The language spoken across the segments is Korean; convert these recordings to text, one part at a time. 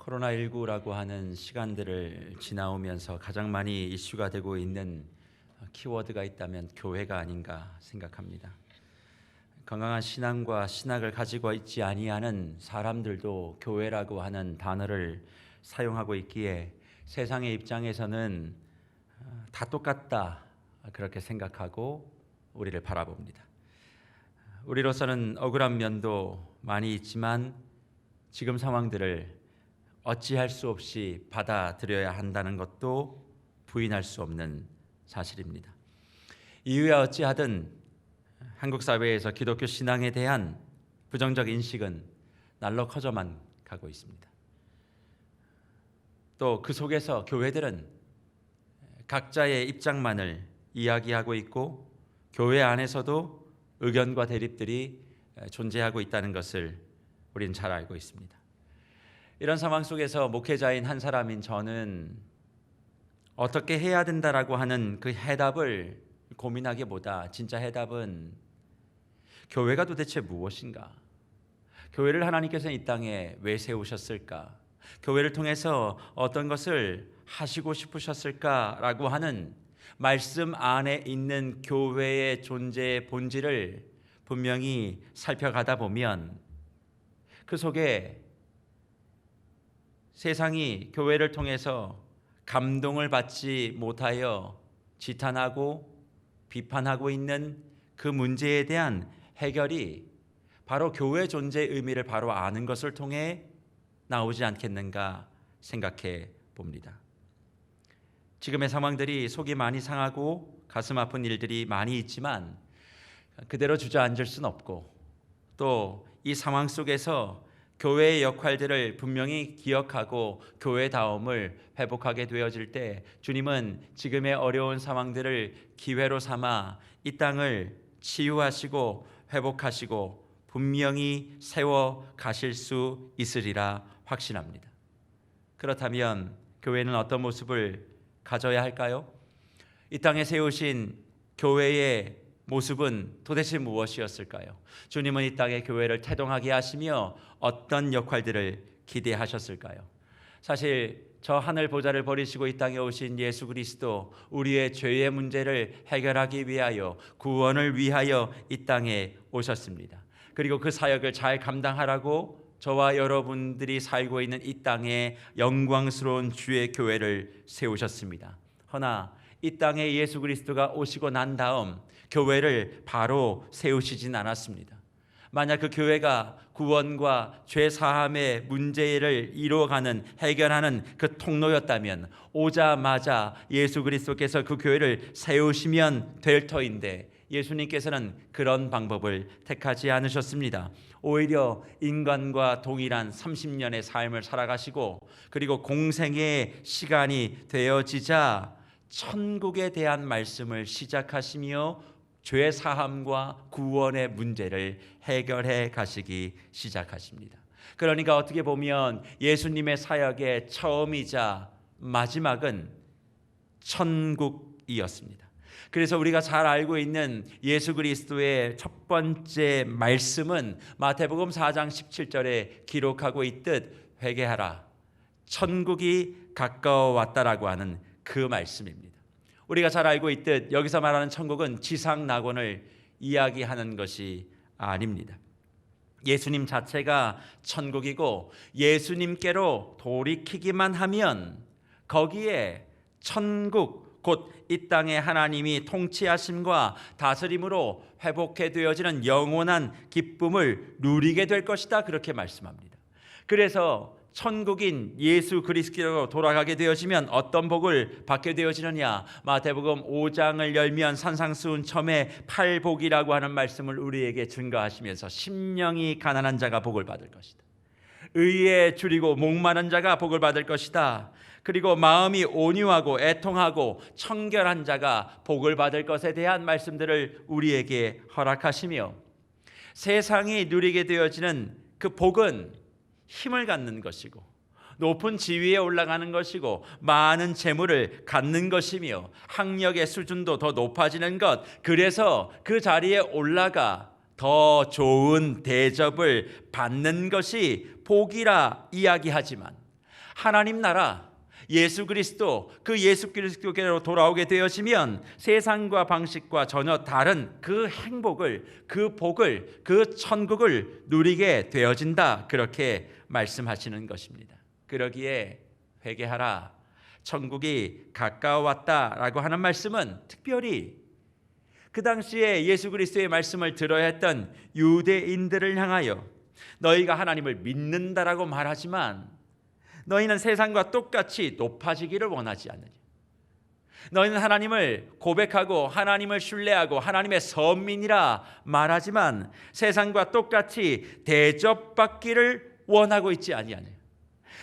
코로나19라고 하는 시간들을 지나오면서 가장 많이 이슈가 되고 있는 키워드가 있다면 교회가 아닌가 생각합니다. 건강한 신앙과 신학을 가지고 있지 아니하는 사람들도 교회라고 하는 단어를 사용하고 있기에 세상의 입장에서는 다 똑같다 그렇게 생각하고 우리를 바라봅니다. 우리로서는 억울한 면도 많이 있지만 지금 상황들을 어찌할 수 없이 받아들여야 한다는 것도 부인할 수 없는 사실입니다. 이유야 어찌하든 한국 사회에서 기독교 신앙에 대한 부정적 인식은 날로 커져만 가고 있습니다. 또 그 속에서 교회들은 각자의 입장만을 이야기하고 있고 교회 안에서도 의견과 대립들이 존재하고 있다는 것을 우리는 잘 알고 있습니다. 이런 상황 속에서 목회자인 한 사람인 저는 어떻게 해야 된다라고 하는 그 해답을 고민하기보다 진짜 해답은 교회가 도대체 무엇인가? 교회를 하나님께서 이 땅에 왜 세우셨을까? 교회를 통해서 어떤 것을 하시고 싶으셨을까라고 하는 말씀 안에 있는 교회의 존재의 본질을 분명히 살펴가다 보면 그 속에 세상이 교회를 통해서 감동을 받지 못하여 지탄하고 비판하고 있는 그 문제에 대한 해결이 바로 교회 존재의 의미를 바로 아는 것을 통해 나오지 않겠는가 생각해 봅니다. 지금의 상황들이 속이 많이 상하고 가슴 아픈 일들이 많이 있지만 그대로 주저앉을 수는 없고 또 이 상황 속에서 교회의 역할들을 분명히 기억하고 교회다움을 회복하게 되어질 때 주님은 지금의 어려운 상황들을 기회로 삼아 이 땅을 치유하시고 회복하시고 분명히 세워 가실 수 있으리라 확신합니다. 그렇다면 교회는 어떤 모습을 가져야 할까요? 이 땅에 세우신 교회의 모습은 도대체 무엇이었을까요? 주님은 이 땅에 교회를 태동하게 하시며 어떤 역할들을 기대하셨을까요? 사실 저 하늘 보좌를 버리시고 이 땅에 오신 예수 그리스도 우리의 죄의 문제를 해결하기 위하여 구원을 위하여 이 땅에 오셨습니다. 그리고 그 사역을 잘 감당하라고 저와 여러분들이 살고 있는 이 땅에 영광스러운 주의 교회를 세우셨습니다. 허나 이 땅에 예수 그리스도가 오시고 난 다음 교회를 바로 세우시진 않았습니다. 만약 그 교회가 구원과 죄 사함의 문제를 이루어가는 해결하는 그 통로였다면 오자마자 예수 그리스도께서 그 교회를 세우시면 될 터인데 예수님께서는 그런 방법을 택하지 않으셨습니다. 오히려 인간과 동일한 30년의 삶을 살아가시고 그리고 공생의 시간이 되어지자 천국에 대한 말씀을 시작하시며 죄 사함과 구원의 문제를 해결해 가시기 시작하십니다. 그러니까 어떻게 보면 예수님의 사역의 처음이자 마지막은 천국이었습니다. 그래서 우리가 잘 알고 있는 예수 그리스도의 첫 번째 말씀은 마태복음 4장 17절에 기록하고 있듯 회개하라 천국이 가까워 왔다라고 하는 그 말씀입니다. 우리가 잘 알고 있듯 여기서 말하는 천국은 지상 낙원을 이야기하는 것이 아닙니다. 예수님 자체가 천국이고 예수님께로 돌이키기만 하면 거기에 천국 곧 이 땅에 하나님이 통치하심과 다스림으로 회복해 되어지는 영원한 기쁨을 누리게 될 것이다 그렇게 말씀합니다. 그래서 천국인 예수 그리스도로 돌아가게 되어지면 어떤 복을 받게 되어지느냐? 마태복음 5장을 열면 산상수훈 처음에 팔복이라고 하는 말씀을 우리에게 증거하시면서 심령이 가난한 자가 복을 받을 것이다. 의에 줄이고 목마른 자가 복을 받을 것이다. 그리고 마음이 온유하고 애통하고 청결한 자가 복을 받을 것에 대한 말씀들을 우리에게 허락하시며 세상이 누리게 되어지는 그 복은 힘을 갖는 것이고 높은 지위에 올라가는 것이고 많은 재물을 갖는 것이며 학력의 수준도 더 높아지는 것, 그래서 그 자리에 올라가 더 좋은 대접을 받는 것이 복이라 이야기하지만 하나님 나라, 예수 그리스도, 그 예수 그리스도께로 돌아오게 되어지면 세상과 방식과 전혀 다른 그 행복을, 그 복을, 그 천국을 누리게 되어진다. 그렇게 말씀하시는 것입니다. 그러기에 회개하라, 천국이 가까워왔다라고 하는 말씀은 특별히 그 당시에 예수 그리스도의 말씀을 들어야 했던 유대인들을 향하여 너희가 하나님을 믿는다라고 말하지만 너희는 세상과 똑같이 높아지기를 원하지 않느냐. 너희는 하나님을 고백하고 하나님을 신뢰하고 하나님의 선민이라 말하지만 세상과 똑같이 대접받기를 원하고 있지 아니하냐.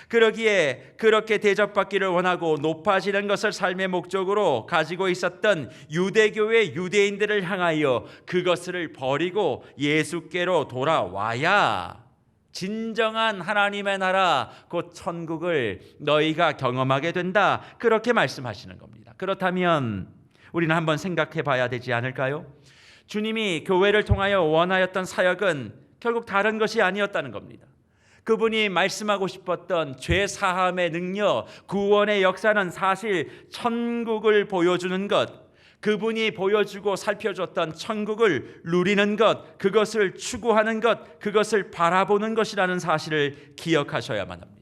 그러기에 그렇게 대접받기를 원하고 높아지는 것을 삶의 목적으로 가지고 있었던 유대교의 유대인들을 향하여 그것을 버리고 예수께로 돌아와야 진정한 하나님의 나라 곧 천국을 너희가 경험하게 된다. 그렇게 말씀하시는 겁니다. 그렇다면 우리는 한번 생각해 봐야 되지 않을까요? 주님이 교회를 통하여 원하였던 사역은 결국 다른 것이 아니었다는 겁니다. 그분이 말씀하고 싶었던 죄 사함의 능력, 구원의 역사는 사실 천국을 보여주는 것, 그분이 보여주고 살펴줬던 천국을 누리는 것, 그것을 추구하는 것, 그것을 바라보는 것이라는 사실을 기억하셔야만 합니다.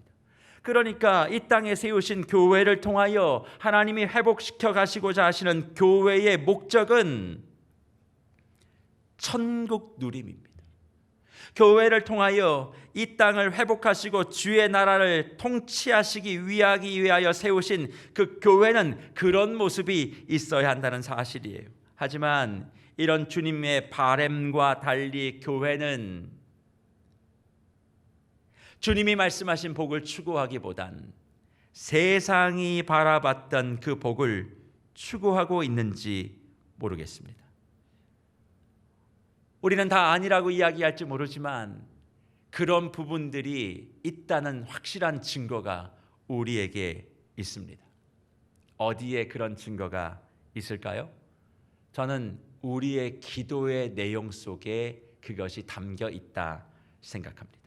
그러니까 이 땅에 세우신 교회를 통하여 하나님이 회복시켜 가시고자 하시는 교회의 목적은 천국 누림입니다. 교회를 통하여 이 땅을 회복하시고 주의 나라를 통치하시기 위하여 세우신 그 교회는 그런 모습이 있어야 한다는 사실이에요. 하지만 이런 주님의 바램과 달리 교회는 주님이 말씀하신 복을 추구하기보단 세상이 바라봤던 그 복을 추구하고 있는지 모르겠습니다. 우리는 다 아니라고 이야기할지 모르지만 그런 부분들이 있다는 확실한 증거가 우리에게 있습니다. 어디에 그런 증거가 있을까요? 저는 우리의 기도의 내용 속에 그것이 담겨 있다 생각합니다.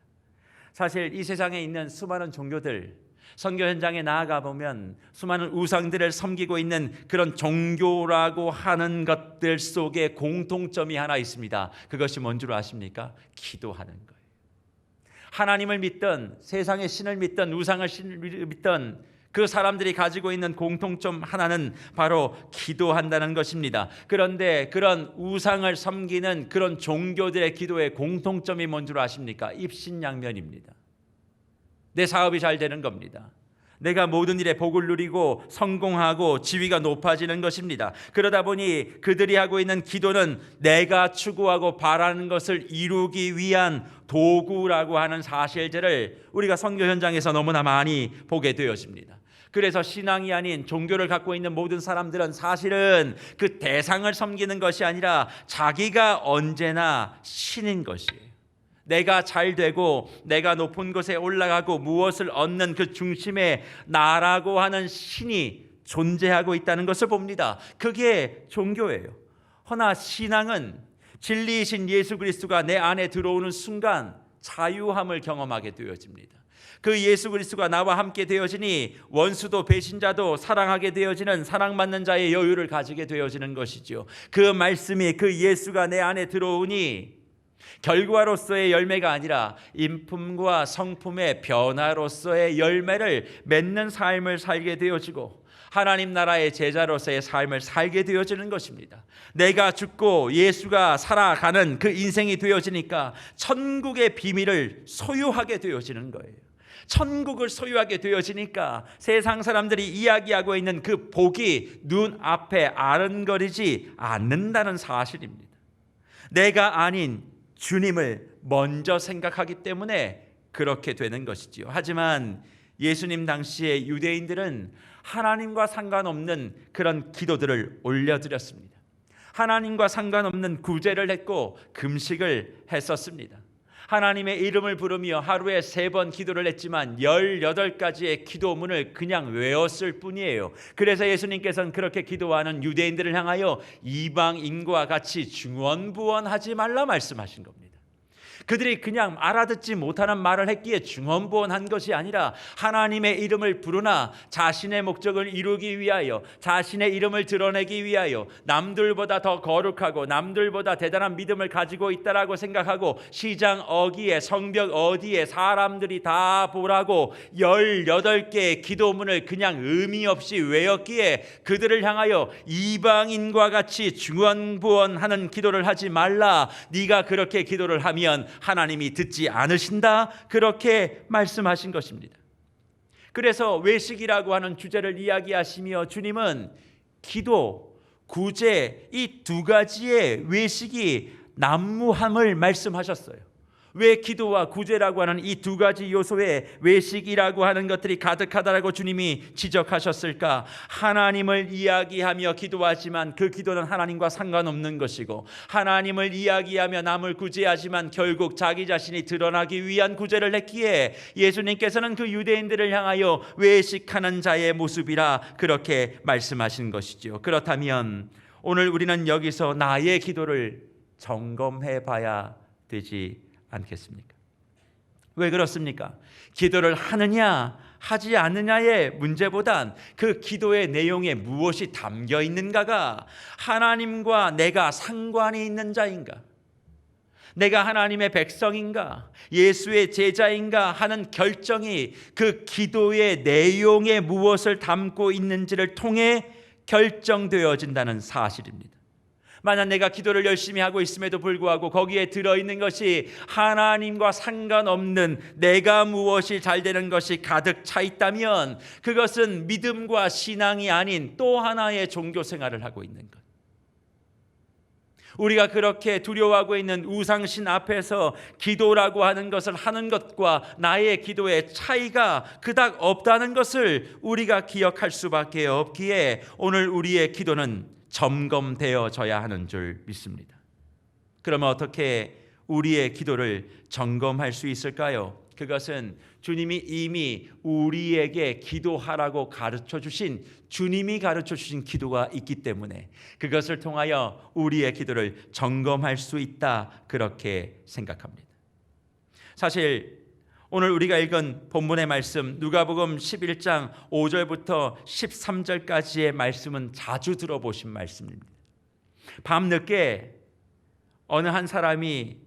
사실 이 세상에 있는 수많은 종교들, 선교 현장에 나아가 보면 수많은 우상들을 섬기고 있는 그런 종교라고 하는 것들 속에 공통점이 하나 있습니다. 그것이 뭔 줄 아십니까? 기도하는 거예요. 하나님을 믿던, 세상의 신을 믿던, 우상을 믿던 그 사람들이 가지고 있는 공통점 하나는 바로 기도한다는 것입니다. 그런데 그런 우상을 섬기는 그런 종교들의 기도의 공통점이 뭔 줄 아십니까? 입신양면입니다. 내 사업이 잘 되는 겁니다. 내가 모든 일에 복을 누리고 성공하고 지위가 높아지는 것입니다. 그러다 보니 그들이 하고 있는 기도는 내가 추구하고 바라는 것을 이루기 위한 도구라고 하는 사실들을 우리가 선교 현장에서 너무나 많이 보게 되어집니다. 그래서 신앙이 아닌 종교를 갖고 있는 모든 사람들은 사실은 그 대상을 섬기는 것이 아니라 자기가 언제나 신인 것이에요. 내가 잘 되고 내가 높은 곳에 올라가고 무엇을 얻는 그 중심에 나라고 하는 신이 존재하고 있다는 것을 봅니다. 그게 종교예요. 허나 신앙은 진리이신 예수 그리스도가 내 안에 들어오는 순간 자유함을 경험하게 되어집니다. 그 예수 그리스도가 나와 함께 되어지니 원수도 배신자도 사랑하게 되어지는 사랑받는 자의 여유를 가지게 되어지는 것이죠. 그 말씀이, 그 예수가 내 안에 들어오니 결과로서의 열매가 아니라 인품과 성품의 변화로서의 열매를 맺는 삶을 살게 되어지고 하나님 나라의 제자로서의 삶을 살게 되어지는 것입니다. 내가 죽고 예수가 살아가는 그 인생이 되어지니까 천국의 비밀을 소유하게 되어지는 거예요. 천국을 소유하게 되어지니까 세상 사람들이 이야기하고 있는 그 복이 눈앞에 아른거리지 않는다는 사실입니다. 내가 아닌 주님을 먼저 생각하기 때문에 그렇게 되는 것이지요. 하지만 예수님 당시의 유대인들은 하나님과 상관없는 그런 기도들을 올려드렸습니다. 하나님과 상관없는 구제를 했고 금식을 했었습니다. 하나님의 이름을 부르며 하루에 3번 기도를 했지만 18가지의 기도문을 그냥 외웠을 뿐이에요. 그래서 예수님께서는 그렇게 기도하는 유대인들을 향하여 이방인과 같이 중언부언하지 말라 말씀하신 겁니다. 그들이 그냥 알아듣지 못하는 말을 했기에 중언부언한 것이 아니라 하나님의 이름을 부르나 자신의 목적을 이루기 위하여, 자신의 이름을 드러내기 위하여 남들보다 더 거룩하고 남들보다 대단한 믿음을 가지고 있다라고 생각하고 시장 어귀에 성벽 어디에 사람들이 다 보라고 18개의 기도문을 그냥 의미 없이 외웠기에 그들을 향하여 이방인과 같이 중언부언하는 기도를 하지 말라. 네가 그렇게 기도를 하면 하나님이 듣지 않으신다. 그렇게 말씀하신 것입니다. 그래서 외식이라고 하는 주제를 이야기하시며 주님은 기도, 구제 이 두 가지의 외식이 난무함을 말씀하셨어요. 왜 기도와 구제라고 하는 이 두 가지 요소에 외식이라고 하는 것들이 가득하다라고 주님이 지적하셨을까? 하나님을 이야기하며 기도하지만 그 기도는 하나님과 상관없는 것이고, 하나님을 이야기하며 남을 구제하지만 결국 자기 자신이 드러나기 위한 구제를 했기에 예수님께서는 그 유대인들을 향하여 외식하는 자의 모습이라 그렇게 말씀하신 것이죠. 그렇다면 오늘 우리는 여기서 나의 기도를 점검해 봐야 되지 않겠습니까? 왜 그렇습니까? 기도를 하느냐 하지 않느냐의 문제보단 그 기도의 내용에 무엇이 담겨 있는가가, 하나님과 내가 상관이 있는 자인가, 내가 하나님의 백성인가, 예수의 제자인가 하는 결정이 그 기도의 내용에 무엇을 담고 있는지를 통해 결정되어진다는 사실입니다. 만약 내가 기도를 열심히 하고 있음에도 불구하고 거기에 들어있는 것이 하나님과 상관없는 내가 무엇이 잘 되는 것이 가득 차 있다면 그것은 믿음과 신앙이 아닌 또 하나의 종교 생활을 하고 있는 것. 우리가 그렇게 두려워하고 있는 우상신 앞에서 기도라고 하는 것을 하는 것과 나의 기도의 차이가 그닥 없다는 것을 우리가 기억할 수밖에 없기에 오늘 우리의 기도는 점검되어져야 하는 줄 믿습니다. 그러면 어떻게 우리의 기도를 점검할 수 있을까요? 그것은 주님이 이미 우리에게 기도하라고 가르쳐 주신, 주님이 가르쳐 주신 기도가 있기 때문에 그것을 통하여 우리의 기도를 점검할 수 있다, 그렇게 생각합니다. 사실 오늘 우리가 읽은 본문의 말씀 누가복음 11장 5절부터 13절까지의 말씀은 자주 들어보신 말씀입니다. 밤늦게 어느 한 사람이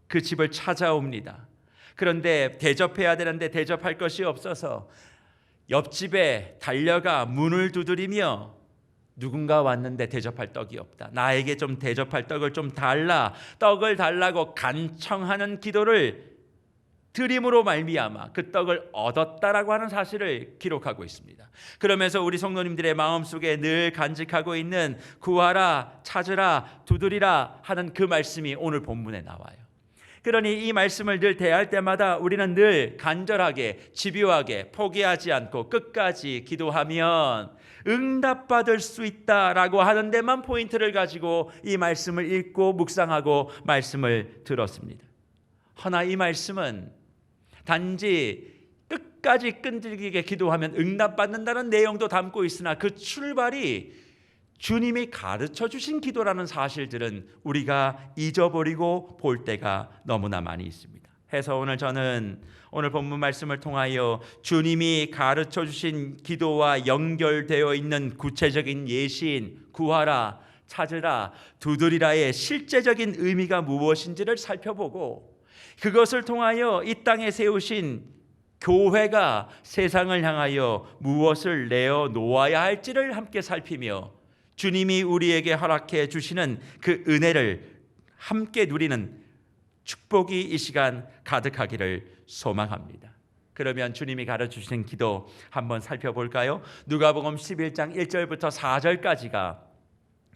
그 집을 찾아옵니다. 그런데 대접해야 되는데 대접할 것이 없어서 옆집에 달려가 문을 두드리며 누군가 왔는데 대접할 떡이 없다. 나에게 좀 대접할 떡을 좀 달라. 떡을 달라고 간청하는 기도를 드림으로 말미암아 그 떡을 얻었다라고 하는 사실을 기록하고 있습니다. 그러면서 우리 성도님들의 마음속에 늘 간직하고 있는 구하라, 찾으라, 두드리라 하는 그 말씀이 오늘 본문에 나와요. 그러니 이 말씀을 늘 대할 때마다 우리는 늘 간절하게, 집요하게, 포기하지 않고 끝까지 기도하면 응답받을 수 있다라고 하는 데만 포인트를 가지고 이 말씀을 읽고 묵상하고 말씀을 들었습니다. 허나 이 말씀은 단지 끝까지 끈질기게 기도하면 응답받는다는 내용도 담고 있으나 그 출발이 주님이 가르쳐 주신 기도라는 사실들은 우리가 잊어버리고 볼 때가 너무나 많이 있습니다. 해서 오늘 저는 오늘 본문 말씀을 통하여 주님이 가르쳐 주신 기도와 연결되어 있는 구체적인 예시인 구하라, 찾으라, 두드리라의 실제적인 의미가 무엇인지를 살펴보고 그것을 통하여 이 땅에 세우신 교회가 세상을 향하여 무엇을 내어 놓아야 할지를 함께 살피며 주님이 우리에게 허락해 주시는 그 은혜를 함께 누리는 축복이 이 시간 가득하기를 소망합니다. 그러면 주님이 가르쳐주신 기도 한번 살펴볼까요? 누가복음 11장 1절부터 4절까지가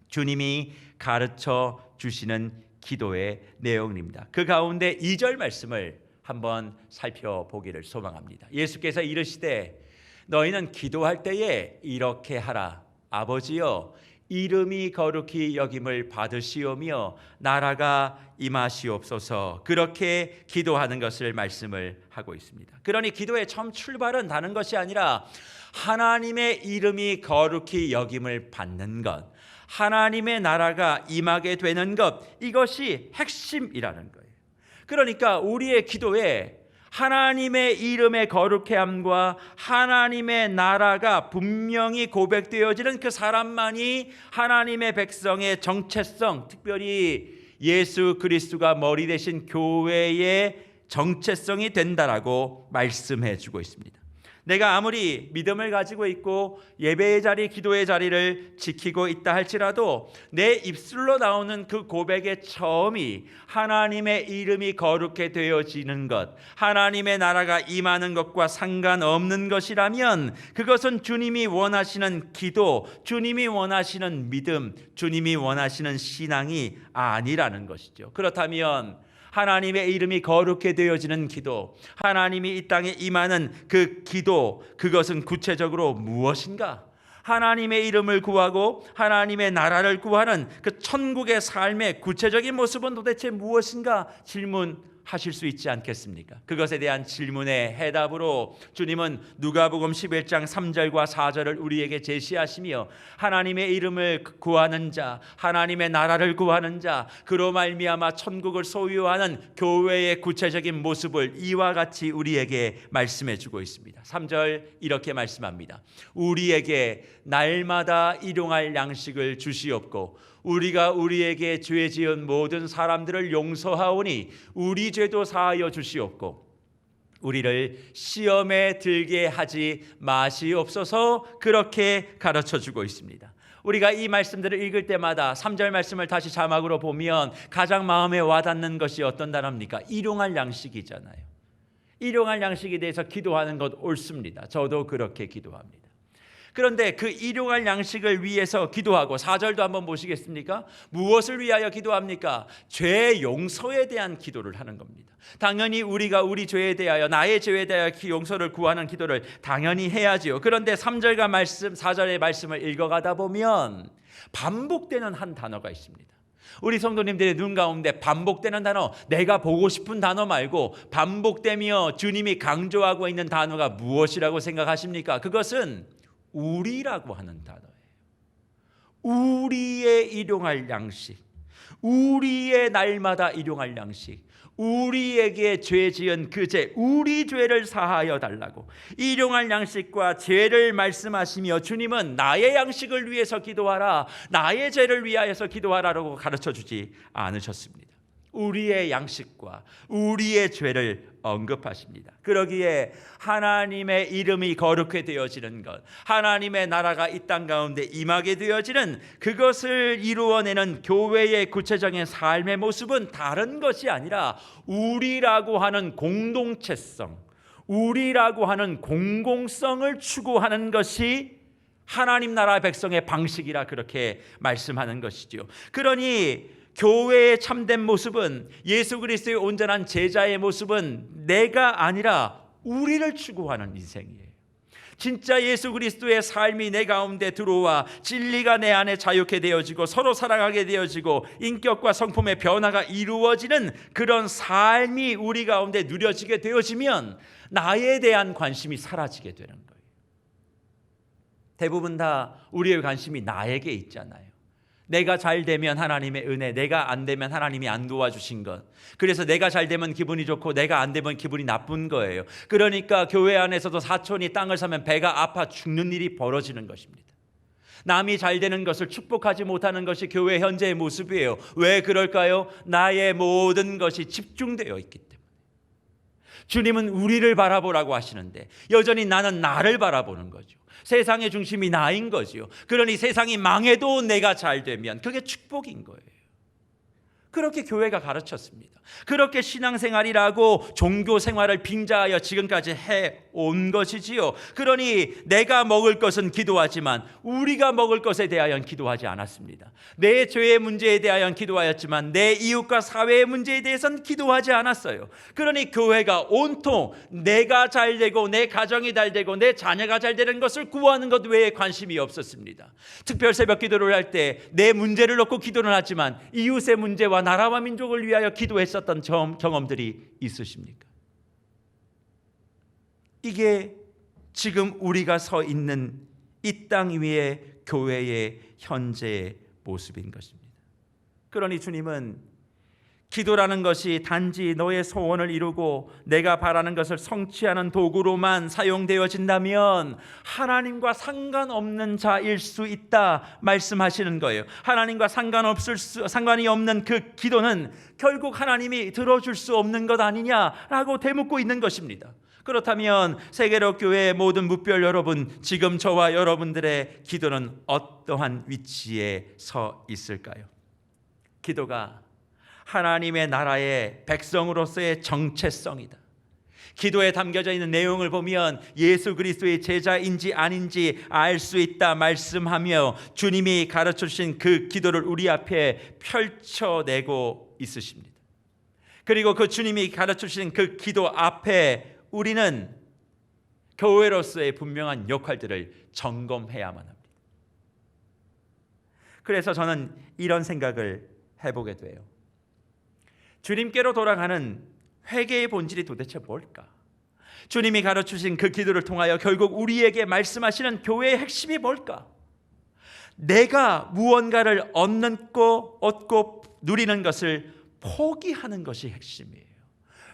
주님이 가르쳐 주시는 기도의 내용입니다. 그 가운데 2절 말씀을 한번 살펴보기를 소망합니다. 예수께서 이르시되 너희는 기도할 때에 이렇게 하라. 아버지여 이름이 거룩히 여김을 받으시오며 나라가 임하시옵소서. 그렇게 기도하는 것을 말씀을 하고 있습니다. 그러니 기도의 처음 출발은 다른 것이 아니라 하나님의 이름이 거룩히 여김을 받는 것, 하나님의 나라가 임하게 되는 것, 이것이 핵심이라는 거예요. 그러니까 우리의 기도에 하나님의 이름의 거룩함과 하나님의 나라가 분명히 고백되어지는 그 사람만이 하나님의 백성의 정체성, 특별히 예수 그리스도가 머리 되신 교회의 정체성이 된다라고 말씀해 주고 있습니다. 내가 아무리 믿음을 가지고 있고 예배의 자리, 기도의 자리를 지키고 있다 할지라도 내 입술로 나오는 그 고백의 처음이 하나님의 이름이 거룩해 되어지는 것, 하나님의 나라가 임하는 것과 상관없는 것이라면 그것은 주님이 원하시는 기도, 주님이 원하시는 믿음, 주님이 원하시는 신앙이 아니라는 것이죠. 그렇다면 하나님의 이름이 거룩해 되어지는 기도, 하나님이 이 땅에 임하는 그 기도, 그것은 구체적으로 무엇인가? 하나님의 이름을 구하고 하나님의 나라를 구하는 그 천국의 삶의 구체적인 모습은 도대체 무엇인가 질문하실 수 있지 않겠습니까? 그것에 대한 질문의 해답으로 주님은 누가복음 11장 3절과 4절을 우리에게 제시하시며 하나님의 이름을 구하는 자, 하나님의 나라를 구하는 자, 그로 말미암아 천국을 소유하는 교회의 구체적인 모습을 이와 같이 우리에게 말씀해 주고 있습니다. 3절 이렇게 말씀합니다. 우리에게 날마다 일용할 양식을 주시옵고 우리가 우리에게 죄 지은 모든 사람들을 용서하오니 우리 죄도 사하여 주시옵고 우리를 시험에 들게 하지 마시옵소서. 그렇게 가르쳐 주고 있습니다. 우리가 이 말씀들을 읽을 때마다 3절 말씀을 다시 자막으로 보면 가장 마음에 와닿는 것이 어떤 단어입니까? 일용할 양식이잖아요. 일용할 양식에 대해서 기도하는 것 옳습니다. 저도 그렇게 기도합니다. 그런데 그 일용할 양식을 위해서 기도하고 4절도 한번 보시겠습니까? 무엇을 위하여 기도합니까? 죄 용서에 대한 기도를 하는 겁니다. 당연히 우리가 우리 죄에 대하여, 나의 죄에 대하여 용서를 구하는 기도를 당연히 해야지요. 그런데 3절과 말씀, 4절의 말씀을 읽어가다 보면 반복되는 한 단어가 있습니다. 우리 성도님들의 눈 가운데 반복되는 단어, 내가 보고 싶은 단어 말고 반복되며 주님이 강조하고 있는 단어가 무엇이라고 생각하십니까? 그것은 우리라고 하는 단어예요. 우리의 일용할 양식, 우리의 날마다 일용할 양식, 우리에게 죄 지은 그 죄, 우리 죄를 사하여 달라고 일용할 양식과 죄를 말씀하시며 주님은 나의 양식을 위해서 기도하라, 나의 죄를 위하여서 기도하라라고 가르쳐 주지 않으셨습니다. 우리의 양식과 우리의 죄를 언급하십니다. 그러기에 하나님의 이름이 거룩해 되어지는 것, 하나님의 나라가 이 땅 가운데 임하게 되어지는 그것을 이루어내는 교회의 구체적인 삶의 모습은 다른 것이 아니라 우리라고 하는 공동체성, 우리라고 하는 공공성을 추구하는 것이 하나님 나라 백성의 방식이라 그렇게 말씀하는 것이죠. 그러니 교회의 참된 모습은, 예수 그리스도의 온전한 제자의 모습은 내가 아니라 우리를 추구하는 인생이에요. 진짜 예수 그리스도의 삶이 내 가운데 들어와 진리가 내 안에 자유케 되어지고 서로 사랑하게 되어지고 인격과 성품의 변화가 이루어지는 그런 삶이 우리 가운데 누려지게 되어지면 나에 대한 관심이 사라지게 되는 거예요. 대부분 다 우리의 관심이 나에게 있잖아요. 내가 잘 되면 하나님의 은혜, 내가 안 되면 하나님이 안 도와주신 것. 그래서 내가 잘 되면 기분이 좋고 내가 안 되면 기분이 나쁜 거예요. 그러니까 교회 안에서도 사촌이 땅을 사면 배가 아파 죽는 일이 벌어지는 것입니다. 남이 잘 되는 것을 축복하지 못하는 것이 교회 현재의 모습이에요. 왜 그럴까요? 나의 모든 것이 집중되어 있기 때문에. 주님은 우리를 바라보라고 하시는데 여전히 나는 나를 바라보는 거죠. 세상의 중심이 나인 거죠. 그러니 세상이 망해도 내가 잘 되면 그게 축복인 거예요. 그렇게 교회가 가르쳤습니다. 그렇게 신앙생활이라고 종교생활을 빙자하여 지금까지 해온 것이지요. 그러니 내가 먹을 것은 기도하지만 우리가 먹을 것에 대하여는 기도하지 않았습니다. 내 죄의 문제에 대하여는 기도하였지만 내 이웃과 사회의 문제에 대해서는 기도하지 않았어요. 그러니 교회가 온통 내가 잘 되고 내 가정이 잘 되고 내 자녀가 잘 되는 것을 구하는 것 외에 관심이 없었습니다. 특별 새벽 기도를 할 때 내 문제를 놓고 기도는 하지만 이웃의 문제와 나라와 민족을 위하여 기도했었던 경험들이 있으십니까? 이게 지금 우리가 서 있는 이 땅 위의 교회의 현재의 모습인 것입니다. 그러니 주님은 기도라는 것이 단지 너의 소원을 이루고 내가 바라는 것을 성취하는 도구로만 사용되어진다면 하나님과 상관없는 자일 수 있다 말씀하시는 거예요. 하나님과 상관이 없는 그 기도는 결국 하나님이 들어줄 수 없는 것 아니냐라고 되묻고 있는 것입니다. 그렇다면 세계로 교회의 모든 무별 여러분, 지금 저와 여러분들의 기도는 어떠한 위치에 서 있을까요? 기도가 하나님의 나라의 백성으로서의 정체성이다. 기도에 담겨져 있는 내용을 보면 예수 그리스도의 제자인지 아닌지 알 수 있다 말씀하며 주님이 가르쳐 주신 그 기도를 우리 앞에 펼쳐내고 있으십니다. 그리고 그 주님이 가르쳐 주신 그 기도 앞에 우리는 교회로서의 분명한 역할들을 점검해야만 합니다. 그래서 저는 이런 생각을 해보게 돼요. 주님께로 돌아가는 회개의 본질이 도대체 뭘까? 주님이 가르치신 그 기도를 통하여 결국 우리에게 말씀하시는 교회의 핵심이 뭘까? 내가 무언가를 얻고 누리는 것을 포기하는 것이 핵심이에요.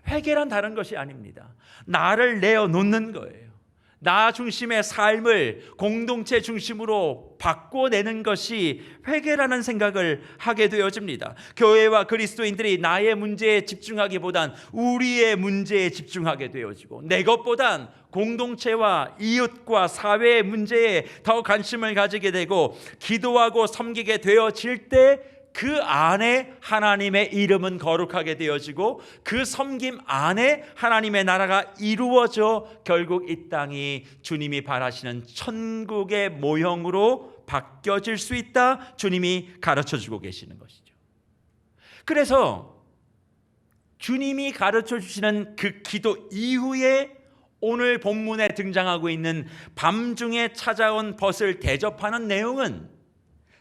회개란 다른 것이 아닙니다. 나를 내어놓는 거예요. 나 중심의 삶을 공동체 중심으로 바꿔내는 것이 회개라는 생각을 하게 되어집니다. 교회와 그리스도인들이 나의 문제에 집중하기보단 우리의 문제에 집중하게 되어지고, 내 것보단 공동체와 이웃과 사회의 문제에 더 관심을 가지게 되고, 기도하고 섬기게 되어질 때 그 안에 하나님의 이름은 거룩하게 되어지고, 그 섬김 안에 하나님의 나라가 이루어져 결국 이 땅이 주님이 바라시는 천국의 모형으로 바뀌어질 수 있다, 주님이 가르쳐주고 계시는 것이죠. 그래서 주님이 가르쳐 주시는 그 기도 이후에 오늘 본문에 등장하고 있는 밤중에 찾아온 벗을 대접하는 내용은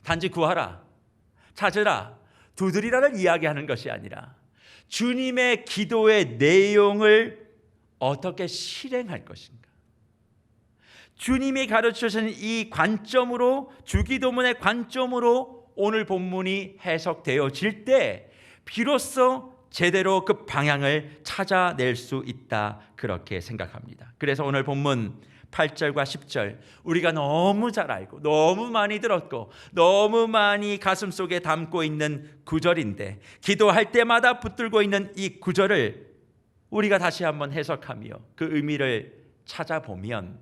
단지 구하라, 찾으라, 두드리라를 이야기하는 것이 아니라 주님의 기도의 내용을 어떻게 실행할 것인가, 주님이 가르쳐주신 이 관점으로, 주기도문의 관점으로 오늘 본문이 해석되어질 때 비로소 제대로 그 방향을 찾아낼 수 있다, 그렇게 생각합니다. 그래서 오늘 본문 8절과 10절, 우리가 너무 잘 알고 너무 많이 들었고 너무 많이 가슴속에 담고 있는 구절인데, 기도할 때마다 붙들고 있는 이 구절을 우리가 다시 한번 해석하며 그 의미를 찾아보면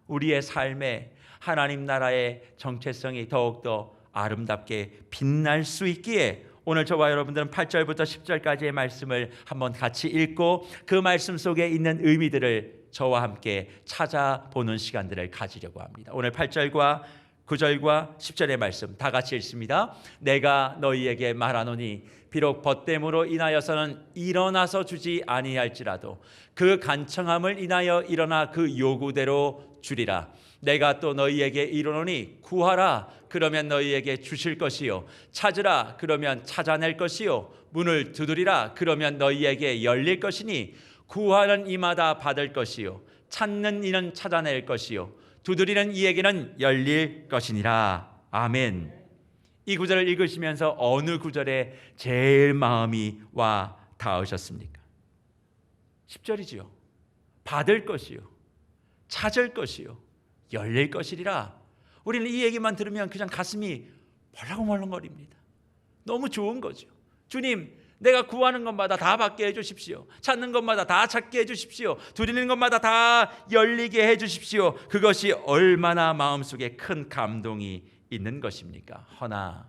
우리의 삶에 하나님 나라의 정체성이 더욱더 아름답게 빛날 수 있기에 오늘 저와 여러분들은 8절부터 10절까지의 말씀을 한번 같이 읽고 그 말씀 속에 있는 의미들을 저와 함께 찾아보는 시간들을 가지려고 합니다. 오늘 8절과 9절과 10절의 말씀 다 같이 읽습니다. 내가 너희에게 말하노니 비록 벗됨으로 인하여서는 일어나서 주지 아니할지라도 그 간청함을 인하여 일어나 그 요구대로 주리라. 내가 또 너희에게 이르노니 구하라, 그러면 너희에게 주실 것이요, 찾으라, 그러면 찾아낼 것이요, 문을 두드리라, 그러면 너희에게 열릴 것이니 구하는 이마다 받을 것이요, 찾는 이는 찾아낼 것이요, 두드리는 이에게는 열릴 것이니라. 아멘. 이 구절을 읽으시면서 어느 구절에 제일 마음이 와 닿으셨습니까? 10절이지요. 받을 것이요, 찾을 것이요, 열릴 것이리라. 우리는 이 얘기만 들으면 그냥 가슴이 벌렁벌렁거립니다. 너무 좋은 거죠. 주님, 내가 구하는 것마다 다 받게 해주십시오. 찾는 것마다 다 찾게 해주십시오. 두드리는 것마다 다 열리게 해주십시오. 그것이 얼마나 마음속에 큰 감동이 있는 것입니까? 허나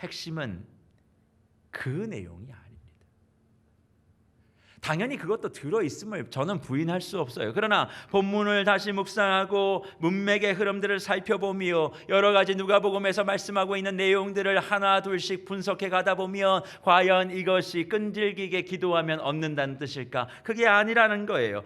핵심은 그 내용이 아닙니다. 당연히 그것도 들어있음을 저는 부인할 수 없어요. 그러나 본문을 다시 묵상하고 문맥의 흐름들을 살펴보며 여러 가지 누가복음에서 말씀하고 있는 내용들을 하나 둘씩 분석해 가다 보면 과연 이것이 끈질기게 기도하면 얻는다는 뜻일까? 그게 아니라는 거예요.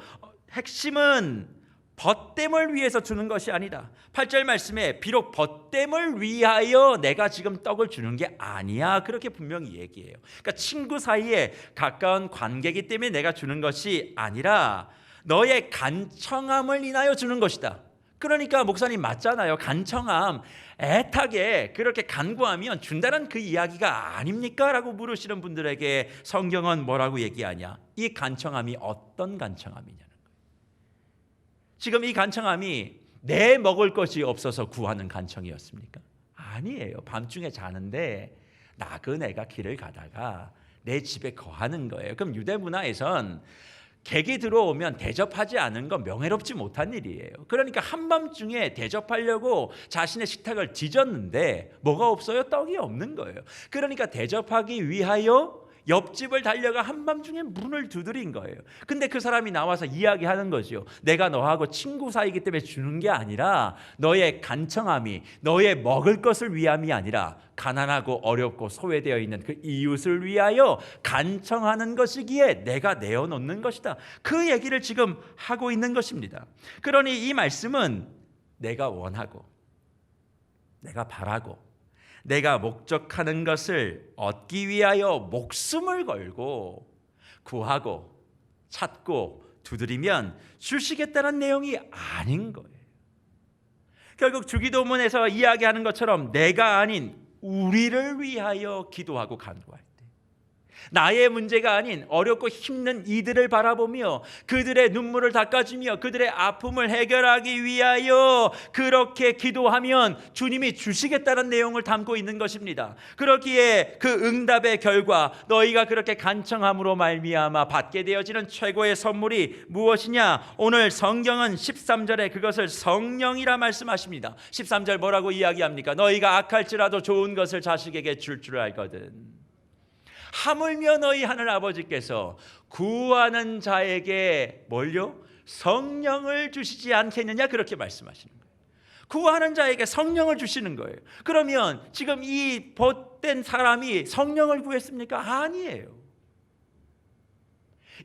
핵심은 벗됨을 위해서 주는 것이 아니다. 8절 말씀에 비록 벗됨을 위하여 내가 지금 떡을 주는 게 아니야, 그렇게 분명히 얘기해요. 그러니까 친구 사이에 가까운 관계이기 때문에 내가 주는 것이 아니라 너의 간청함을 인하여 주는 것이다. 그러니까 목사님 맞잖아요. 간청함, 애타게 그렇게 간구하면 준다는 그 이야기가 아닙니까? 라고 물으시는 분들에게 성경은 뭐라고 얘기하냐? 이 간청함이 어떤 간청함이냐는 거예요. 지금 이 간청함이 내 먹을 것이 없어서 구하는 간청이었습니까? 아니에요. 밤중에 자는데 나그네가 길을 가다가 내 집에 거하는 거예요. 그럼 유대 문화에선 객이 들어오면 대접하지 않은 건 명예롭지 못한 일이에요. 그러니까 한밤중에 대접하려고 자신의 식탁을 뒤졌는데 뭐가 없어요? 떡이 없는 거예요. 그러니까 대접하기 위하여 옆집을 달려가 한밤중에 문을 두드린 거예요. 근데 그 사람이 나와서 이야기하는 거죠. 내가 너하고 친구 사이기 때문에 주는 게 아니라 너의 간청함이 너의 먹을 것을 위함이 아니라 가난하고 어렵고 소외되어 있는 그 이웃을 위하여 간청하는 것이기에 내가 내어놓는 것이다. 그 얘기를 지금 하고 있는 것입니다. 그러니 이 말씀은 내가 원하고 내가 바라고 내가 목적하는 것을 얻기 위하여 목숨을 걸고 구하고 찾고 두드리면 주시겠다는 내용이 아닌 거예요. 결국 주기도문에서 이야기하는 것처럼 내가 아닌 우리를 위하여 기도하고 간구할 때 나의 문제가 아닌 어렵고 힘든 이들을 바라보며 그들의 눈물을 닦아주며 그들의 아픔을 해결하기 위하여 그렇게 기도하면 주님이 주시겠다는 내용을 담고 있는 것입니다. 그렇기에 그 응답의 결과 너희가 그렇게 간청함으로 말미암아 받게 되어지는 최고의 선물이 무엇이냐? 오늘 성경은 13절에 그것을 성령이라 말씀하십니다. 13절 뭐라고 이야기합니까? 너희가 악할지라도 좋은 것을 자식에게 줄 알거든. 하물며 너희 하늘 아버지께서 구하는 자에게 뭘요? 성령을 주시지 않겠느냐? 그렇게 말씀하시는 거예요. 구하는 자에게 성령을 주시는 거예요. 그러면 지금 이 벗된 사람이 성령을 구했습니까? 아니에요.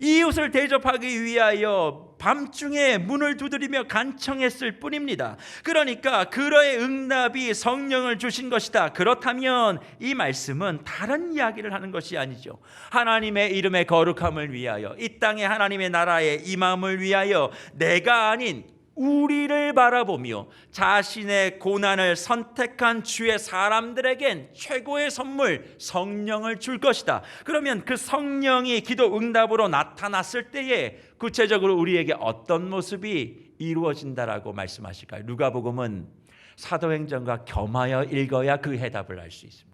이웃을 대접하기 위하여 밤중에 문을 두드리며 간청했을 뿐입니다. 그러니까 그의 응답이 성령을 주신 것이다. 그렇다면 이 말씀은 다른 이야기를 하는 것이 아니죠. 하나님의 이름의 거룩함을 위하여 이 땅에 하나님의 나라의 임함을 위하여 내가 아닌 우리를 바라보며 자신의 고난을 선택한 주의 사람들에겐 최고의 선물 성령을 줄 것이다. 그러면 그 성령이 기도 응답으로 나타났을 때에 구체적으로 우리에게 어떤 모습이 이루어진다라고 말씀하실까요? 누가복음은 사도행전과 겸하여 읽어야 그 해답을 알 수 있습니다.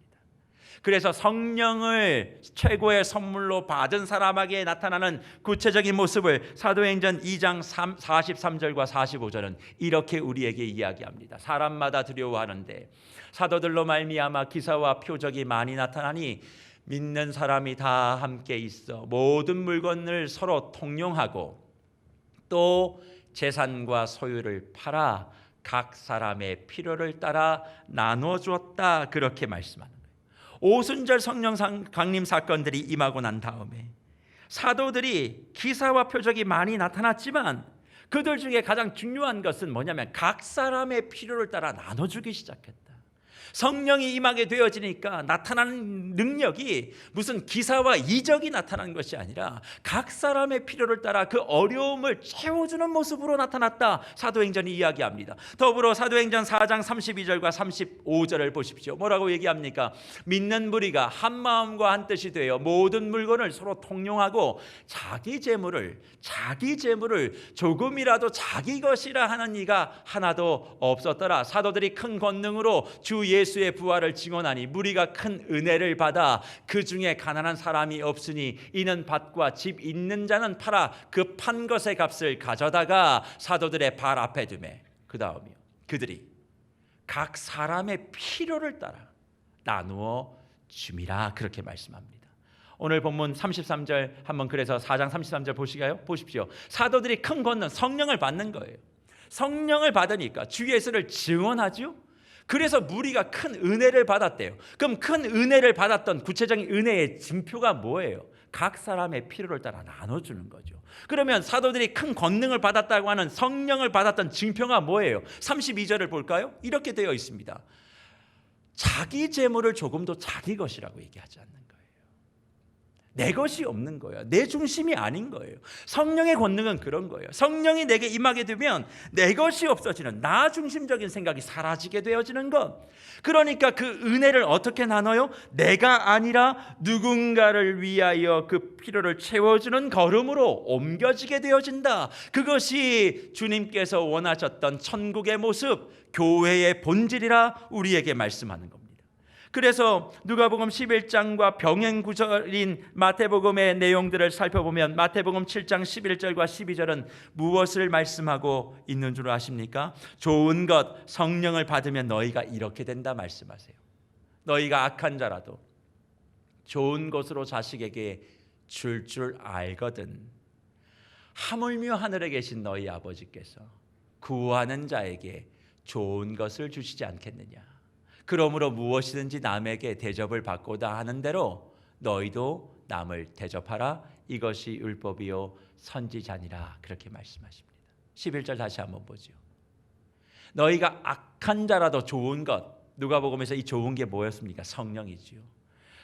그래서 성령을 최고의 선물로 받은 사람에게 나타나는 구체적인 모습을 사도행전 2장 43절과 45절은 이렇게 우리에게 이야기합니다. 사람마다 두려워하는데 사도들로 말미암아 기사와 표적이 많이 나타나니 믿는 사람이 다 함께 있어 모든 물건을 서로 통용하고 또 재산과 소유를 팔아 각 사람의 필요를 따라 나눠 주었다. 그렇게 말씀하는 거예요. 오순절 성령 강림 사건들이 임하고 난 다음에 사도들이 기사와 표적이 많이 나타났지만 그들 중에 가장 중요한 것은 뭐냐면 각 사람의 필요를 따라 나눠주기 시작했다. 성령이 임하게 되어지니까 나타나는 능력이 무슨 기사와 이적이 나타난 것이 아니라 각 사람의 필요를 따라 그 어려움을 채워주는 모습으로 나타났다. 사도행전이 이야기합니다. 더불어 사도행전 4장 32절과 35절을 보십시오. 뭐라고 얘기합니까? 믿는 무리가 한 마음과 한 뜻이 되어 모든 물건을 서로 통용하고 자기 재물을 조금이라도 자기 것이라 하는 이가 하나도 없었더라. 사도들이 큰 권능으로 주 예수의 부활을 증언하니 무리가 큰 은혜를 받아 그 중에 가난한 사람이 없으니 이는 밭과 집 있는 자는 팔아 그 판 것의 값을 가져다가 사도들의 발 앞에 두매 그 다음이요 그들이 각 사람의 필요를 따라 나누어 줌이라 그렇게 말씀합니다. 오늘 본문 33절 한번 그래서 4장 33절 보십시오. 사도들이 큰 권능 성령을 받는 거예요. 성령을 받으니까 주 예수를 증언하죠. 그래서 무리가 큰 은혜를 받았대요. 그럼 큰 은혜를 받았던 구체적인 은혜의 징표가 뭐예요? 각 사람의 필요를 따라 나눠주는 거죠. 그러면 사도들이 큰 권능을 받았다고 하는 성령을 받았던 징표가 뭐예요? 32절을 볼까요? 이렇게 되어 있습니다. 자기 재물을 조금도 자기 것이라고 얘기하지 않는 거예요. 내 것이 없는 거예요. 내 중심이 아닌 거예요. 성령의 권능은 그런 거예요. 성령이 내게 임하게 되면 내 것이 없어지는, 나 중심적인 생각이 사라지게 되어지는 것. 그러니까 그 은혜를 어떻게 나눠요? 내가 아니라 누군가를 위하여 그 필요를 채워주는 걸음으로 옮겨지게 되어진다. 그것이 주님께서 원하셨던 천국의 모습, 교회의 본질이라 우리에게 말씀하는 겁니다. 그래서 누가복음 11장과 병행 구절인 마태복음의 내용들을 살펴보면 마태복음 7장 11절과 12절은 무엇을 말씀하고 있는 줄 아십니까? 좋은 것, 성령을 받으면 너희가 이렇게 된다 말씀하세요. 너희가 악한 자라도 좋은 것으로 자식에게 줄 알거든 하물며 하늘에 계신 너희 아버지께서 구하는 자에게 좋은 것을 주시지 않겠느냐. 그러므로 무엇이든지 남에게 대접을 받고자 하는 대로 너희도 남을 대접하라. 이것이 율법이요 선지자니라. 그렇게 말씀하십니다. 11절 다시 한번 보죠. 너희가 악한 자라도 좋은 것, 누가복음에서 이 좋은 게 뭐였습니까? 성령이지요.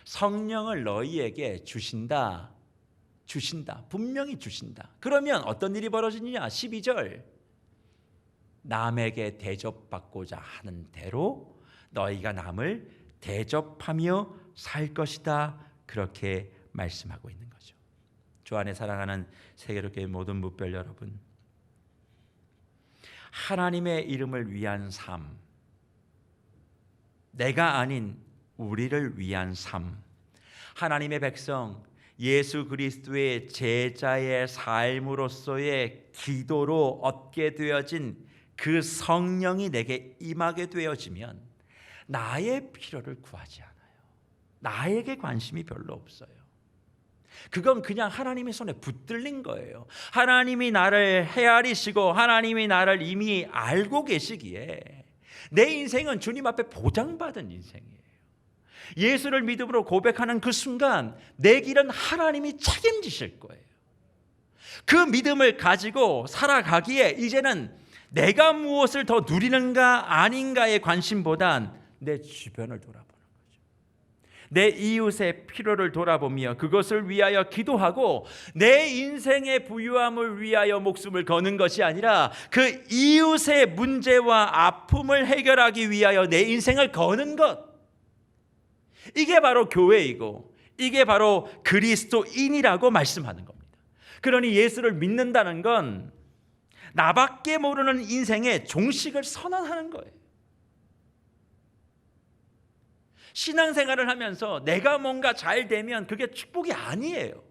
성령을 너희에게 주신다. 분명히 주신다. 그러면 어떤 일이 벌어지느냐? 12절 남에게 대접받고자 하는 대로 너희가 남을 대접하며 살 것이다. 그렇게 말씀하고 있는 거죠. 주 안에 사랑하는 세계로교회 모든 무별 여러분, 하나님의 이름을 위한 삶, 내가 아닌 우리를 위한 삶, 하나님의 백성 예수 그리스도의 제자의 삶으로서의 기도로 얻게 되어진 그 성령이 내게 임하게 되어지면 나의 필요를 구하지 않아요. 나에게 관심이 별로 없어요. 그건 그냥 하나님의 손에 붙들린 거예요. 하나님이 나를 헤아리시고 하나님이 나를 이미 알고 계시기에 내 인생은 주님 앞에 보장받은 인생이에요. 예수를 믿음으로 고백하는 그 순간 내 길은 하나님이 책임지실 거예요. 그 믿음을 가지고 살아가기에 이제는 내가 무엇을 더 누리는가 아닌가의 관심보단 내 주변을 돌아보는 거죠. 내 이웃의 필요를 돌아보며 그것을 위하여 기도하고 내 인생의 부유함을 위하여 목숨을 거는 것이 아니라 그 이웃의 문제와 아픔을 해결하기 위하여 내 인생을 거는 것. 이게 바로 교회이고 이게 바로 그리스도인이라고 말씀하는 겁니다. 그러니 예수를 믿는다는 건 나밖에 모르는 인생의 종식을 선언하는 거예요. 신앙생활을 하면서 내가 뭔가 잘 되면 그게 축복이 아니에요.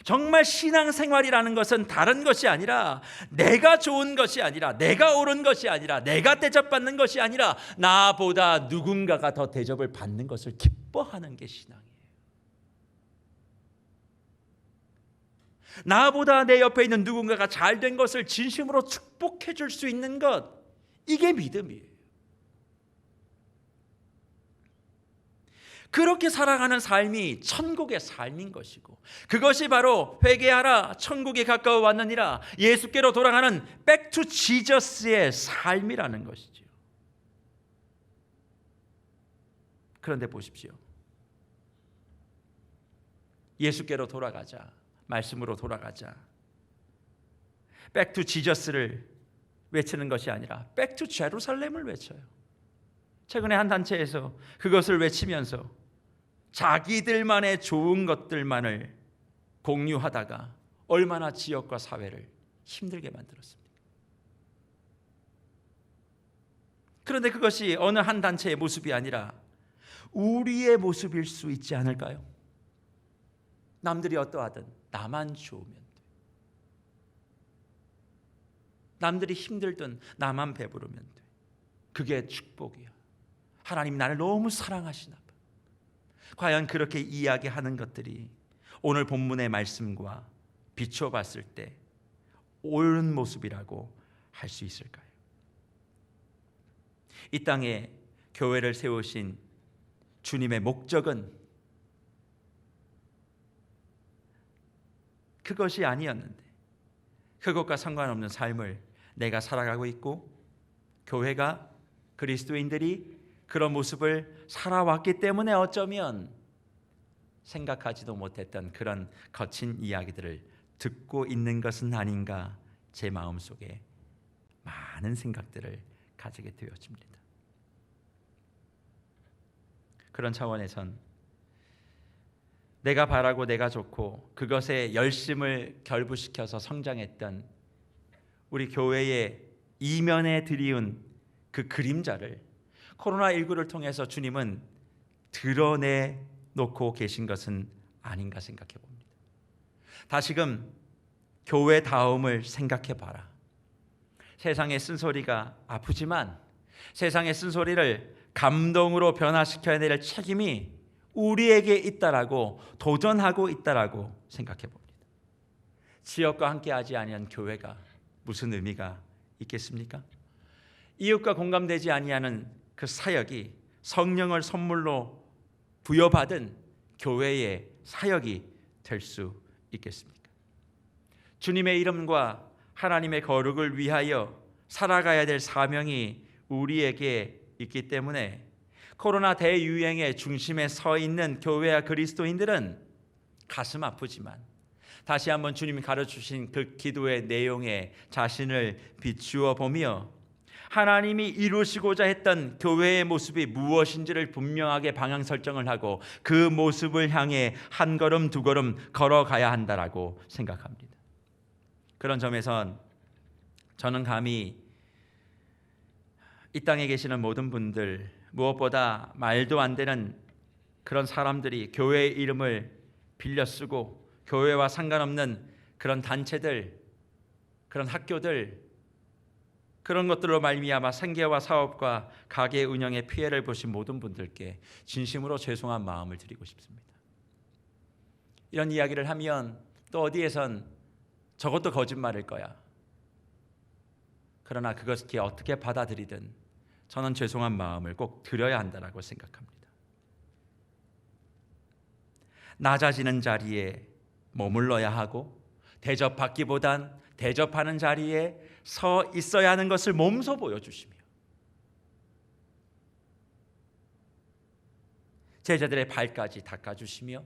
정말 신앙생활이라는 것은 다른 것이 아니라 내가 좋은 것이 아니라 내가 옳은 것이 아니라 내가 대접받는 것이 아니라 나보다 누군가가 더 대접을 받는 것을 기뻐하는 게 신앙이에요. 나보다 내 옆에 있는 누군가가 잘된 것을 진심으로 축복해 줄 수 있는 것, 이게 믿음이에요. 그렇게 살아가는 삶이 천국의 삶인 것이고 그것이 바로 회개하라 천국에 가까워 왔느니라 예수께로 돌아가는 백투 지저스의 삶이라는 것이죠. 그런데 보십시오. 예수께로 돌아가자, 말씀으로 돌아가자, 백투 지저스를 외치는 것이 아니라 백투 제루살렘을 외쳐요. 최근에 한 단체에서 그것을 외치면서 자기들만의 좋은 것들만을 공유하다가 얼마나 지역과 사회를 힘들게 만들었습니까? 그런데 그것이 어느 한 단체의 모습이 아니라 우리의 모습일 수 있지 않을까요? 남들이 어떠하든 나만 좋으면 돼. 남들이 힘들든 나만 배부르면 돼. 그게 축복이야. 하나님이 나를 너무 사랑하시나 봐. 과연 그렇게 이야기하는 것들이 오늘 본문의 말씀과 비춰봤을 때 옳은 모습이라고 할 수 있을까요? 이 땅에 교회를 세우신 주님의 목적은 그것이 아니었는데 그것과 상관없는 삶을 내가 살아가고 있고 교회가 그리스도인들이 그런 모습을 살아왔기 때문에 어쩌면 생각하지도 못했던 그런 거친 이야기들을 듣고 있는 것은 아닌가, 제 마음속에 많은 생각들을 가지게 되어집니다. 그런 차원에선 내가 바라고 내가 좋고 그것에 열심을 결부시켜서 성장했던 우리 교회의 이면에 드리운 그 그림자를 코로나19를 통해서 주님은 드러내놓고 계신 것은 아닌가 생각해 봅니다. 다시금 교회다움을 생각해 봐라. 세상의 쓴소리가 아프지만 세상의 쓴소리를 감동으로 변화시켜야 될 책임이 우리에게 있다라고, 도전하고 있다라고 생각해 봅니다. 지역과 함께하지 아니한 교회가 무슨 의미가 있겠습니까? 이웃과 공감되지 아니하는 그 사역이 성령을 선물로 부여받은 교회의 사역이 될 수 있겠습니까? 주님의 이름과 하나님의 거룩을 위하여 살아가야 될 사명이 우리에게 있기 때문에 코로나 대유행의 중심에 서 있는 교회와 그리스도인들은 가슴 아프지만 다시 한번 주님이 가르쳐주신 그 기도의 내용에 자신을 비추어 보며 하나님이 이루시고자 했던 교회의 모습이 무엇인지를 분명하게 방향 설정을 하고 그 모습을 향해 한 걸음 두 걸음 걸어가야 한다라고 생각합니다. 그런 점에선 저는 감히 이 땅에 계시는 모든 분들, 무엇보다 말도 안 되는 그런 사람들이 교회의 이름을 빌려 쓰고 교회와 상관없는 그런 단체들, 그런 학교들, 그런 것들로 말미암아 생계와 사업과 가게 운영에 피해를 보신 모든 분들께 진심으로 죄송한 마음을 드리고 싶습니다. 이런 이야기를 하면 또 어디에선 저것도 거짓말일 거야. 그러나 그것을 어떻게 받아들이든 저는 죄송한 마음을 꼭 드려야 한다고 생각합니다. 낮아지는 자리에 머물러야 하고 대접받기보단 대접하는 자리에 서 있어야 하는 것을 몸소 보여주시며 제자들의 발까지 닦아주시며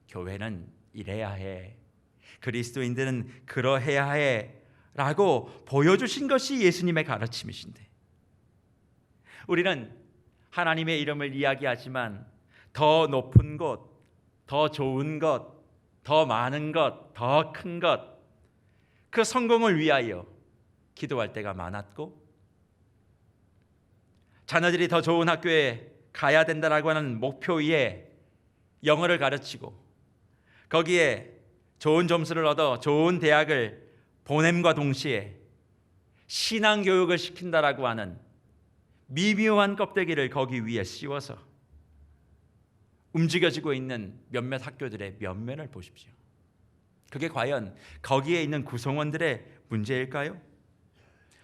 교회는 이래야 해, 그리스도인들은 그러해야 해 라고 보여주신 것이 예수님의 가르침이신데, 우리는 하나님의 이름을 이야기하지만 더 높은 곳, 더 좋은 것, 더 많은 것, 더 큰 것, 그 성공을 위하여 기도할 때가 많았고 자녀들이 더 좋은 학교에 가야 된다라고 하는 목표 위에 영어를 가르치고 거기에 좋은 점수를 얻어 좋은 대학을 보냄과 동시에 신앙교육을 시킨다라고 하는 미묘한 껍데기를 거기 위에 씌워서 움직여지고 있는 몇몇 학교들의 면면을 보십시오. 그게 과연 거기에 있는 구성원들의 문제일까요?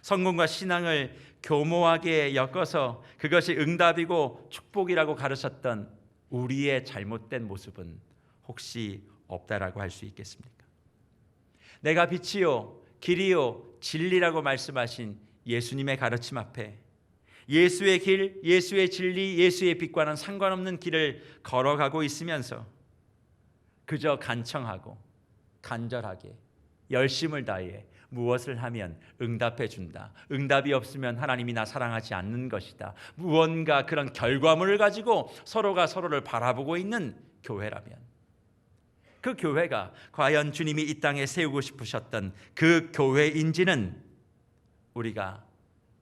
성공과 신앙을 교모하게 엮어서 그것이 응답이고 축복이라고 가르쳤던 우리의 잘못된 모습은 혹시 없다라고 할 수 있겠습니까? 내가 빛이요 길이요 진리라고 말씀하신 예수님의 가르침 앞에 예수의 길, 예수의 진리, 예수의 빛과는 상관없는 길을 걸어가고 있으면서 그저 간청하고 간절하게 열심을 다해 무엇을 하면 응답해 준다, 응답이 없으면 하나님이 나 사랑하지 않는 것이다, 무언가 그런 결과물을 가지고 서로가 서로를 바라보고 있는 교회라면 그 교회가 과연 주님이 이 땅에 세우고 싶으셨던 그 교회인지는 우리가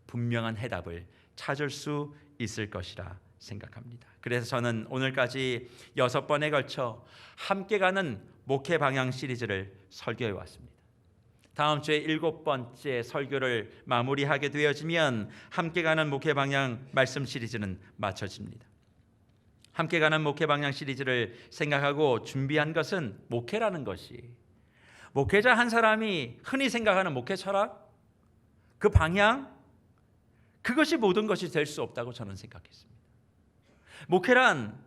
분명한 해답을 찾을 수 있을 것이라 생각합니다. 그래서 저는 오늘까지 6번에 걸쳐 함께 가는 목회 방향 시리즈를 설교해 왔습니다. 다음 주에 7번째 설교를 마무리하게 되어지면 함께 가는 목회 방향 말씀 시리즈는 마쳐집니다. 함께 가는 목회 방향 시리즈를 생각하고 준비한 것은 목회라는 것이, 목회자 한 사람이 흔히 생각하는 목회 철학, 그 방향, 그것이 모든 것이 될 수 없다고 저는 생각했습니다. 목회란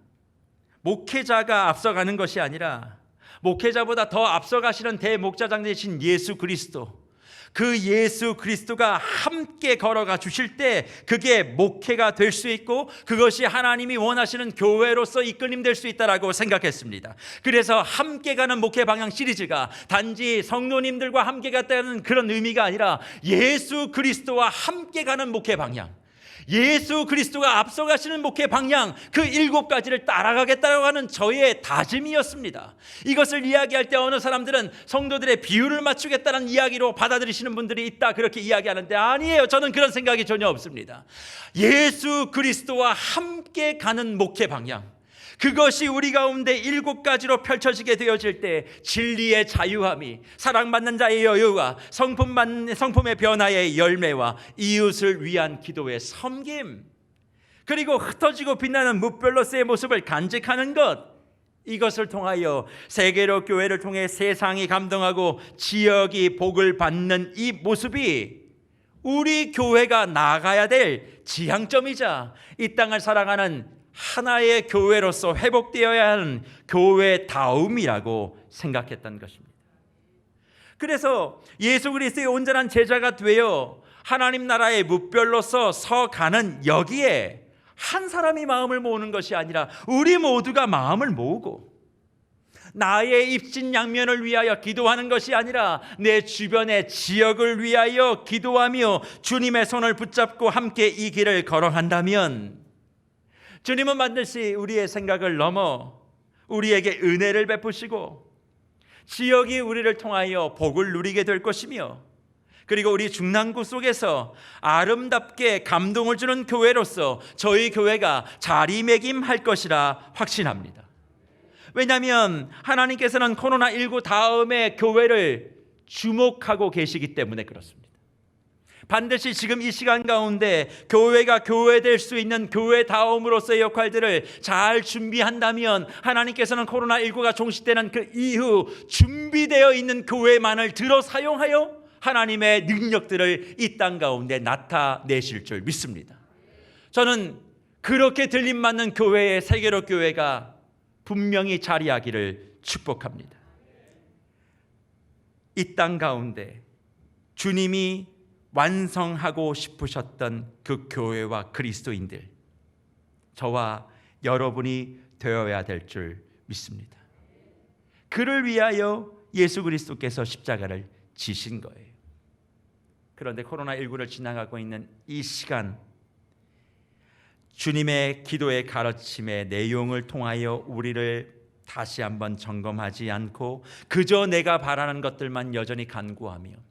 목회자가 앞서가는 것이 아니라 목회자보다 더 앞서가시는 대목자장 되신 예수 그리스도, 그 예수 그리스도가 함께 걸어가 주실 때 그게 목회가 될 수 있고 그것이 하나님이 원하시는 교회로서 이끌림될 수 있다라고 생각했습니다. 그래서 함께 가는 목회 방향 시리즈가 단지 성도님들과 함께 갔다는 그런 의미가 아니라 예수 그리스도와 함께 가는 목회 방향, 예수 그리스도가 앞서가시는 목회 방향, 그 7가지를 따라가겠다고 하는 저의 다짐이었습니다. 이것을 이야기할 때 어느 사람들은 성도들의 비율을 맞추겠다는 이야기로 받아들이시는 분들이 있다, 그렇게 이야기하는데 아니에요. 저는 그런 생각이 전혀 없습니다. 예수 그리스도와 함께 가는 목회 방향, 그것이 우리 가운데 7가지로 펼쳐지게 되어질 때 진리의 자유함이, 사랑받는 자의 여유와 성품의 변화의 열매와 이웃을 위한 기도의 섬김, 그리고 흩어지고 빛나는 무별로스의 모습을 간직하는 것, 이것을 통하여 세계로 교회를 통해 세상이 감동하고 지역이 복을 받는 이 모습이 우리 교회가 나아가야 될 지향점이자 이 땅을 살아가는 하나의 교회로서 회복되어야 하는 교회다움이라고 생각했던 것입니다. 그래서 예수 그리스도의 온전한 제자가 되어 하나님 나라의 무별로서 서가는 여기에 한 사람이 마음을 모으는 것이 아니라 우리 모두가 마음을 모으고 나의 입신양면을 위하여 기도하는 것이 아니라 내 주변의 지역을 위하여 기도하며 주님의 손을 붙잡고 함께 이 길을 걸어간다면 주님은 반드시 우리의 생각을 넘어 우리에게 은혜를 베푸시고 지역이 우리를 통하여 복을 누리게 될 것이며, 그리고 우리 중랑구 속에서 아름답게 감동을 주는 교회로서 저희 교회가 자리매김할 것이라 확신합니다. 왜냐하면 하나님께서는 코로나19 다음에 교회를 주목하고 계시기 때문에 그렇습니다. 반드시 지금 이 시간 가운데 교회가 교회될 수 있는 교회다움으로서의 역할들을 잘 준비한다면 하나님께서는 코로나19가 종식되는 그 이후 준비되어 있는 교회만을 들어 사용하여 하나님의 능력들을 이 땅 가운데 나타내실 줄 믿습니다. 저는 그렇게 들림받는 교회의 세계로 교회가 분명히 자리하기를 축복합니다. 이 땅 가운데 주님이 완성하고 싶으셨던 그 교회와 그리스도인들, 저와 여러분이 되어야 될 줄 믿습니다. 그를 위하여 예수 그리스도께서 십자가를 지신 거예요. 그런데 코로나19를 지나가고 있는 이 시간, 주님의 기도의 가르침의 내용을 통하여 우리를 다시 한번 점검하지 않고 그저 내가 바라는 것들만 여전히 간구하며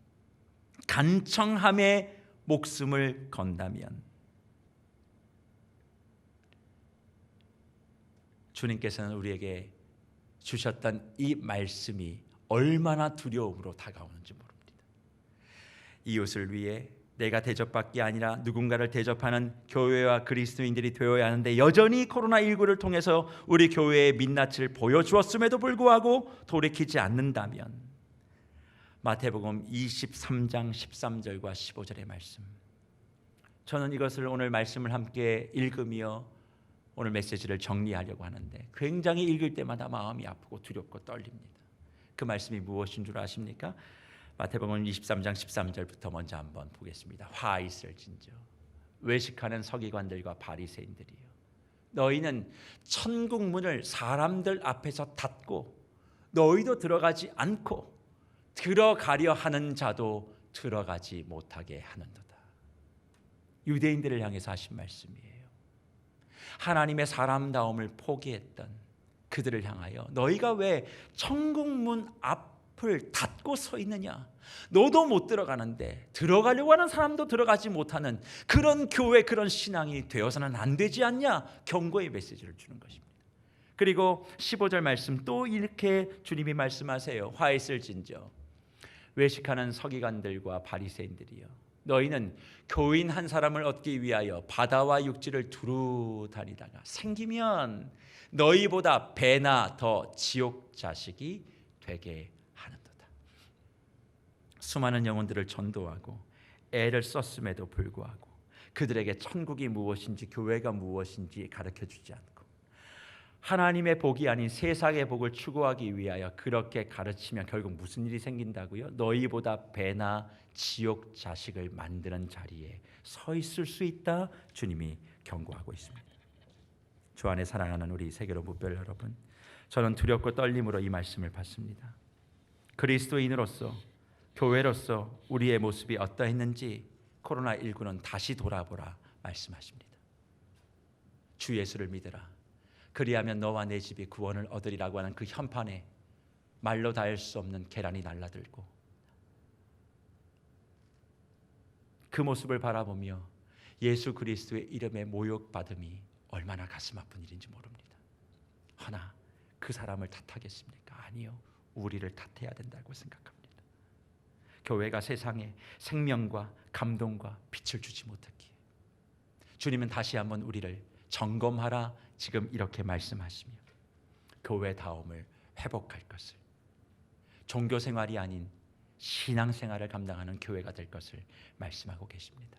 간청함에 목숨을 건다면 주님께서는 우리에게 주셨던 이 말씀이 얼마나 두려움으로 다가오는지 모릅니다. 이웃을 위해 내가 대접받기 아니라 누군가를 대접하는 교회와 그리스도인들이 되어야 하는데 여전히 코로나19를 통해서 우리 교회의 민낯을 보여주었음에도 불구하고 돌이키지 않는다면 마태복음 23장 13절과 15절의 말씀, 저는 이것을 오늘 말씀을 함께 읽으며 오늘 메시지를 정리하려고 하는데 굉장히 읽을 때마다 마음이 아프고 두렵고 떨립니다. 그 말씀이 무엇인 줄 아십니까? 마태복음 23장 13절부터 먼저 한번 보겠습니다. 화 있을진저 외식하는 서기관들과 바리새인들이여, 너희는 천국 문을 사람들 앞에서 닫고 너희도 들어가지 않고 들어가려 하는 자도 들어가지 못하게 하는도다. 유대인들을 향해서 하신 말씀이에요. 하나님의 사람다움을 포기했던 그들을 향하여 너희가 왜 천국 문 앞을 닫고 서 있느냐, 너도 못 들어가는데 들어가려고 하는 사람도 들어가지 못하는 그런 교회, 그런 신앙이 되어서는 안 되지 않냐, 경고의 메시지를 주는 것입니다. 그리고 15절 말씀 또 이렇게 주님이 말씀하세요. 화 있을진저 외식하는 서기관들과 바리새인들이여, 너희는 교인 한 사람을 얻기 위하여 바다와 육지를 두루 다니다가 생기면 너희보다 배나 더 지옥 자식이 되게 하는도다. 수많은 영혼들을 전도하고 애를 썼음에도 불구하고 그들에게 천국이 무엇인지 교회가 무엇인지 가르쳐주지 않고 하나님의 복이 아닌 세상의 복을 추구하기 위하여 그렇게 가르치면 결국 무슨 일이 생긴다고요? 너희보다 배나 지옥 자식을 만드는 자리에 서 있을 수 있다. 주님이 경고하고 있습니다. 주 안에 사랑하는 우리 세계로 무별 여러분, 저는 두렵고 떨림으로 이 말씀을 받습니다. 그리스도인으로서, 교회로서 우리의 모습이 어떠했는지 코로나19는 다시 돌아보라 말씀하십니다. 주 예수를 믿으라. 그리하면 너와 내 집이 구원을 얻으리라고 하는 그 현판에 말로 닿을 수 없는 계란이 날라들고, 그 모습을 바라보며 예수 그리스도의 이름에 모욕받음이 얼마나 가슴 아픈 일인지 모릅니다. 허나 그 사람을 탓하겠습니까? 아니요, 우리를 탓해야 된다고 생각합니다. 교회가 세상에 생명과 감동과 빛을 주지 못했기에 주님은 다시 한번 우리를 점검하라 지금 이렇게 말씀하시며 교회다움을 회복할 것을, 종교생활이 아닌 신앙생활을 감당하는 교회가 될 것을 말씀하고 계십니다.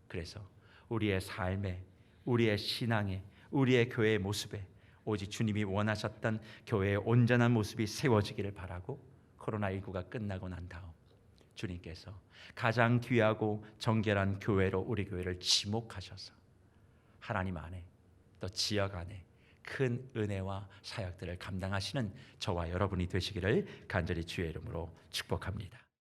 그래서 우리의 삶에, 우리의 신앙에, 우리의 교회의 모습에 오직 주님이 원하셨던 교회의 온전한 모습이 세워지기를 바라고, 코로나19가 끝나고 난 다음 주님께서 가장 귀하고 정결한 교회로 우리 교회를 지목하셔서 하나님 안에, 또 지역 안에 큰 은혜와 사역들을 감당하시는 저와 여러분이 되시기를 간절히 주의 이름으로 축복합니다.